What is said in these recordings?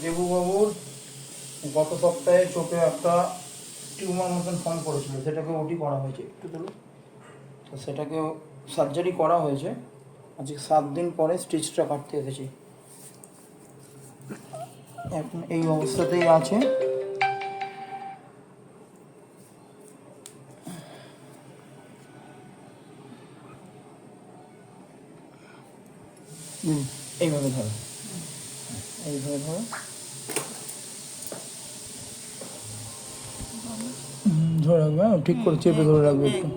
দেবুবাবুর গত সপ্তাহে চোখে একটা টিউমার মতন ফর্ম করেছিল, সেটাকে ওটি করা হয়েছে, একটু তুলো। তো সেটাকে সার্জারি করা হয়েছে। আজকে 7 দিন পরে স্টিচটা কাটতে এসেছি। এখন এই অবস্থাতেই আছে। এইভাবে ধরো, এইভাবে ধরো, ধরে রাখবে, ঠিক করে চেপে ধরে রাখবে একটু।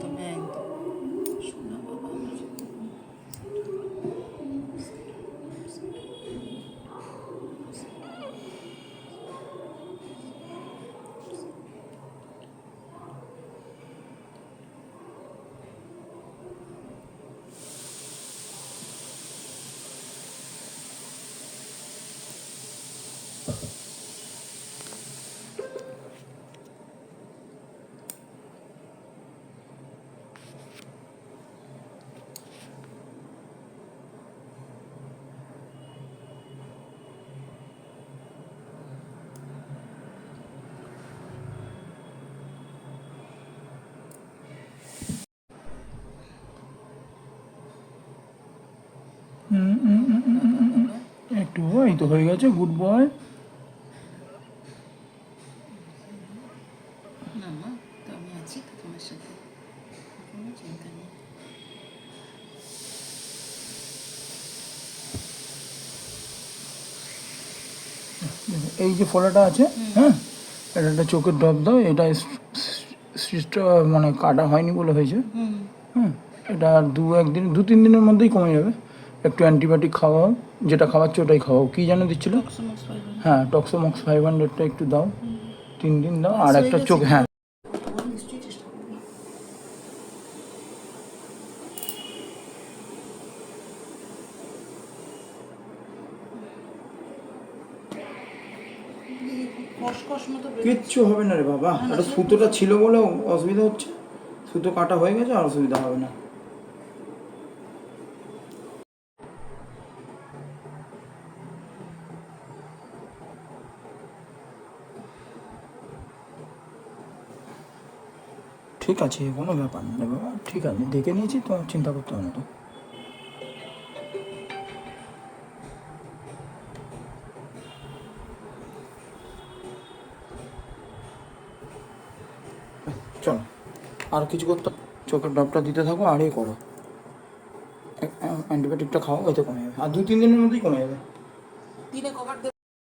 একটু, এই তো হয়ে গেছে, গুড বয়। না মা, তো আমি আছি তো তোমার সাথে, কোনো চিন্তা নেই। এই যে ফোলাটা আছে, হ্যাঁ, এটা একটা চোখের ড্রপ দাও। এটা স্টিচটা মানে কাটা হয়নি বলে হয়েছে। হ্যাঁ, এটা 2-3 দিনের মধ্যেই কমে যাবে। একটু অ্যান্টিবায়োটিক খাওয়াও, যেটা খাওয়াচ্ছে ওটাই খাওয়াও। কী যেন দিচ্ছিল? হ্যাঁ, টক্সোমক্স 500টা একটু দাও, 3 দিন দাও। আর একটা চোখ, হ্যাঁ, কিচ্ছু হবে না রে বাবা। একটা সুতোটা ছিল বলে অসুবিধা হচ্ছে, সুতো কাটা হয়ে গেছে, আর অসুবিধা হবে না। ঠিক আছে, কোনো ব্যাপার না রে বাবা, ঠিক আছে, দেখে নিয়েছি তো, চিন্তা করতে হবে না তো। চলো, আর কিছু করতে, চোখের ড্রপটা দিতে থাকো আর এই করো, অ্যান্টিবায়োটিকটা খাও, এতে কমে যাবে। আর 2-3 দিনের মধ্যেই কমে যাবে। দিনে কভার দেবো।